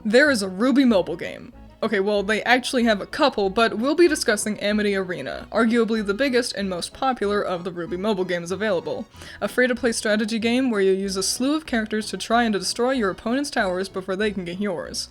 There is a RWBY mobile game. Okay, well, they actually have a couple, but we'll be discussing Amity Arena, arguably the biggest and most popular of the RWBY mobile games available. A free-to-play strategy game where you use a slew of characters to try and destroy your opponent's towers before they can get yours.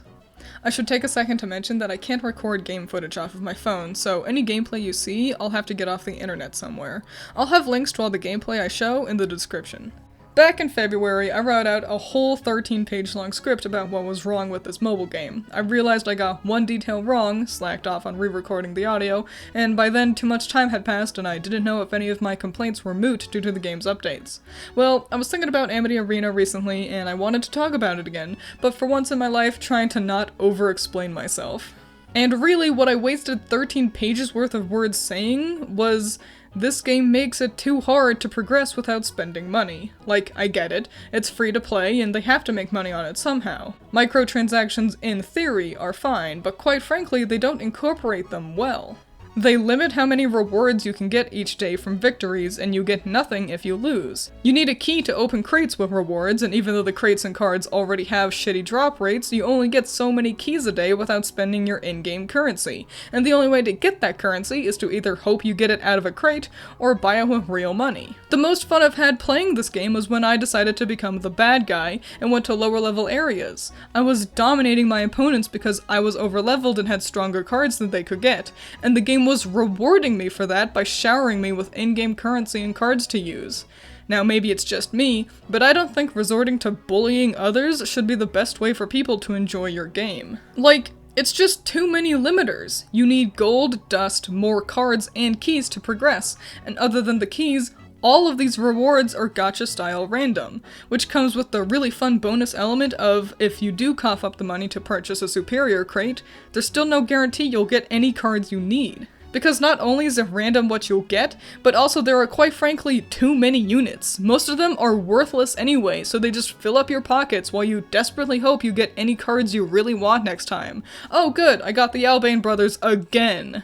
I should take a second to mention that I can't record game footage off of my phone, so any gameplay you see, I'll have to get off the internet somewhere. I'll have links to all the gameplay I show in the description. Back in February, I wrote out a whole 13-page long script about what was wrong with this mobile game. I realized I got one detail wrong, slacked off on re-recording the audio, and by then too much time had passed and I didn't know if any of my complaints were moot due to the game's updates. Well, I was thinking about Amity Arena recently and I wanted to talk about it again, but for once in my life trying to not over-explain myself. And really, what I wasted 13 pages worth of words saying was, this game makes it too hard to progress without spending money. Like, I get it, it's free to play and they have to make money on it somehow. Microtransactions, in theory, are fine, but quite frankly, they don't incorporate them well. They limit how many rewards you can get each day from victories, and you get nothing if you lose. You need a key to open crates with rewards, and even though the crates and cards already have shitty drop rates, you only get so many keys a day without spending your in-game currency. And the only way to get that currency is to either hope you get it out of a crate, or buy it with real money. The most fun I've had playing this game was when I decided to become the bad guy and went to lower level areas. I was dominating my opponents because I was overleveled and had stronger cards than they could get, and the game was rewarding me for that by showering me with in-game currency and cards to use. Now maybe it's just me, but I don't think resorting to bullying others should be the best way for people to enjoy your game. Like, it's just too many limiters. You need gold, dust, more cards, and keys to progress, and other than the keys, all of these rewards are gacha-style random, which comes with the really fun bonus element of, if you do cough up the money to purchase a superior crate, there's still no guarantee you'll get any cards you need. Because not only is it random what you'll get, but also there are quite frankly too many units. Most of them are worthless anyway, so they just fill up your pockets while you desperately hope you get any cards you really want next time. Oh good, I got the Albane brothers again!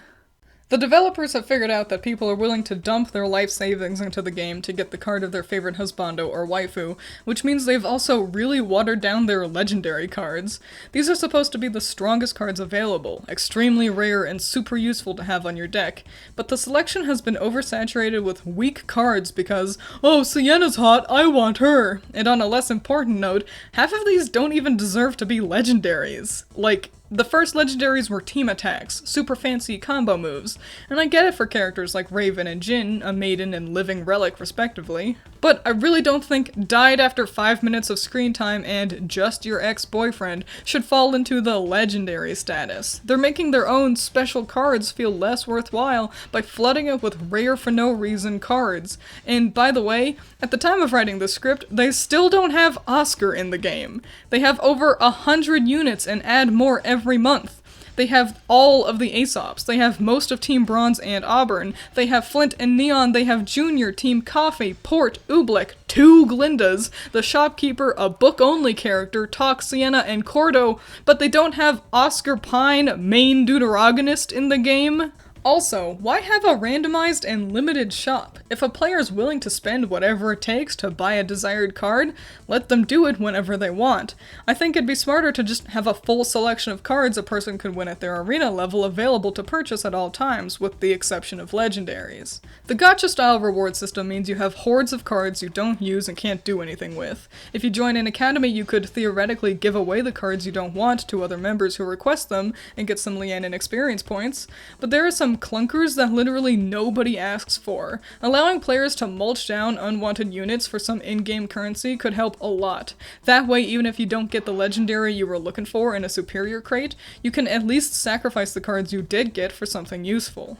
The developers have figured out that people are willing to dump their life savings into the game to get the card of their favorite husbando or waifu, which means they've also really watered down their legendary cards. These are supposed to be the strongest cards available, extremely rare and super useful to have on your deck, but the selection has been oversaturated with weak cards because, oh, Sienna's hot, I want her! And on a less important note, half of these don't even deserve to be legendaries. Like, the first legendaries were team attacks, super fancy combo moves, and I get it for characters like Raven and Jin, a maiden and living relic respectively, but I really don't think died after 5 minutes of screen time and just your ex-boyfriend should fall into the legendary status. They're making their own special cards feel less worthwhile by flooding it with rare for no reason cards. And by the way, at the time of writing this script, they still don't have Oscar in the game. They have over 100 units and add more every month. They have all of the Aesops, they have most of Team Bronze and Auburn, they have Flint and Neon, they have Junior, Team Coffee, Port, Oobleck, 2 Glindas, the Shopkeeper, a book-only character, Talk, Sienna, and Cordo, but they don't have Oscar Pine, main deuteragonist, in the game. Also, why have a randomized and limited shop? If a player is willing to spend whatever it takes to buy a desired card, let them do it whenever they want. I think it'd be smarter to just have a full selection of cards a person could win at their arena level available to purchase at all times, with the exception of legendaries. The gacha-style reward system means you have hordes of cards you don't use and can't do anything with. If you join an academy, you could theoretically give away the cards you don't want to other members who request them and get some Lianin experience points, but there are some clunkers that literally nobody asks for. Allowing players to mulch down unwanted units for some in-game currency could help a lot. That way, even if you don't get the legendary you were looking for in a superior crate, you can at least sacrifice the cards you did get for something useful.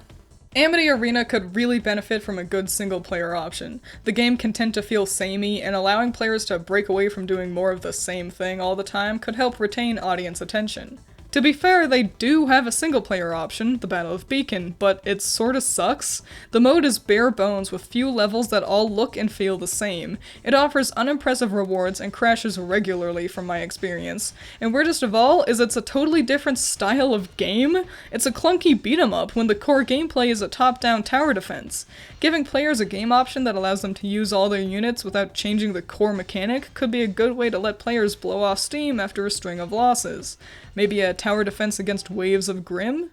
Amity Arena could really benefit from a good single-player option. The game can tend to feel samey, and allowing players to break away from doing more of the same thing all the time could help retain audience attention. To be fair, they do have a single-player option, the Battle of Beacon, but it sorta sucks. The mode is bare bones with few levels that all look and feel the same. It offers unimpressive rewards and crashes regularly from my experience. And weirdest of all is it's a totally different style of game. It's a clunky beat-em-up when the core gameplay is a top-down tower defense. Giving players a game option that allows them to use all their units without changing the core mechanic could be a good way to let players blow off steam after a string of losses. Maybe a tower defense against waves of Grim?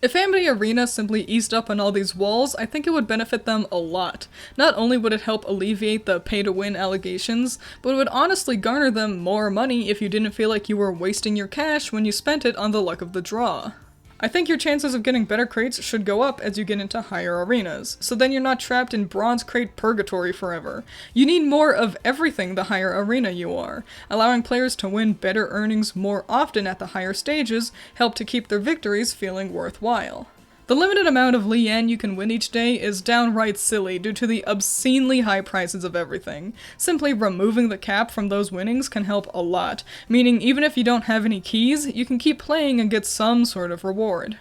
If Amity Arena simply eased up on all these walls, I think it would benefit them a lot. Not only would it help alleviate the pay-to-win allegations, but it would honestly garner them more money if you didn't feel like you were wasting your cash when you spent it on the luck of the draw. I think your chances of getting better crates should go up as you get into higher arenas, so then you're not trapped in bronze crate purgatory forever. You need more of everything the higher arena you are. Allowing players to win better earnings more often at the higher stages help to keep their victories feeling worthwhile. The limited amount of Lien you can win each day is downright silly due to the obscenely high prices of everything. Simply removing the cap from those winnings can help a lot, meaning even if you don't have any keys, you can keep playing and get some sort of reward.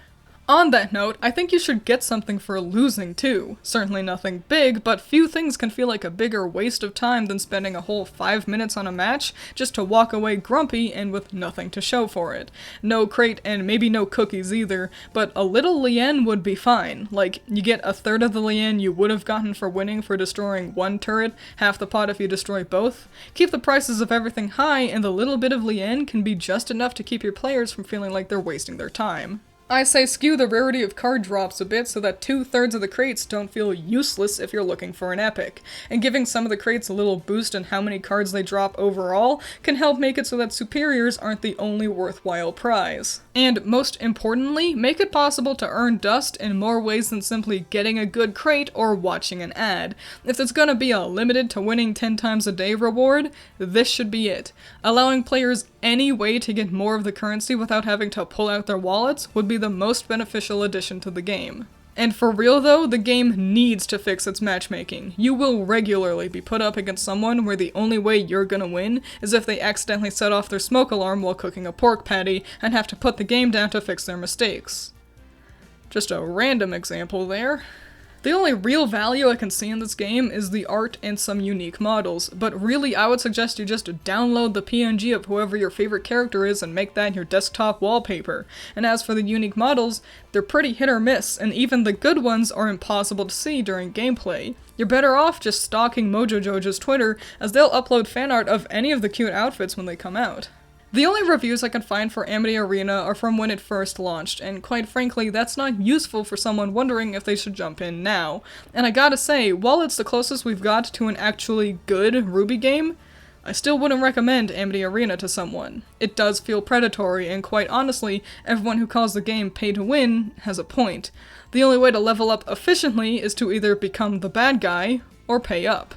On that note, I think you should get something for losing too. Certainly nothing big, but few things can feel like a bigger waste of time than spending a whole 5 minutes on a match just to walk away grumpy and with nothing to show for it. No crate and maybe no cookies either, but a little Lien would be fine. Like, you get a third of the Lien you would have gotten for winning for destroying one turret, half the pot if you destroy both. Keep the prices of everything high and the little bit of Lien can be just enough to keep your players from feeling like they're wasting their time. I say skew the rarity of card drops a bit so that 2/3 of the crates don't feel useless if you're looking for an epic, and giving some of the crates a little boost in how many cards they drop overall can help make it so that superiors aren't the only worthwhile prize. And most importantly, make it possible to earn dust in more ways than simply getting a good crate or watching an ad. If it's gonna be a limited to winning 10 times a day reward, this should be it. Allowing players any way to get more of the currency without having to pull out their wallets would be the most beneficial addition to the game. And for real though, the game needs to fix its matchmaking. You will regularly be put up against someone where the only way you're gonna win is if they accidentally set off their smoke alarm while cooking a pork patty and have to put the game down to fix their mistakes. Just a random example there. The only real value I can see in this game is the art and some unique models, but really I would suggest you just download the PNG of whoever your favorite character is and make that your desktop wallpaper. And as for the unique models, they're pretty hit or miss, and even the good ones are impossible to see during gameplay. You're better off just stalking Mojo Jojo's Twitter, as they'll upload fan art of any of the cute outfits when they come out. The only reviews I can find for Amity Arena are from when it first launched, and quite frankly, that's not useful for someone wondering if they should jump in now. And I gotta say, while it's the closest we've got to an actually good Ruby game, I still wouldn't recommend Amity Arena to someone. It does feel predatory, and quite honestly, everyone who calls the game pay to win has a point. The only way to level up efficiently is to either become the bad guy, or pay up.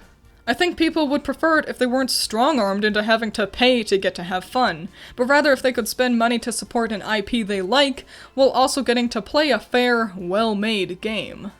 I think people would prefer it if they weren't strong-armed into having to pay to get to have fun, but rather if they could spend money to support an IP they like, while also getting to play a fair, well-made game.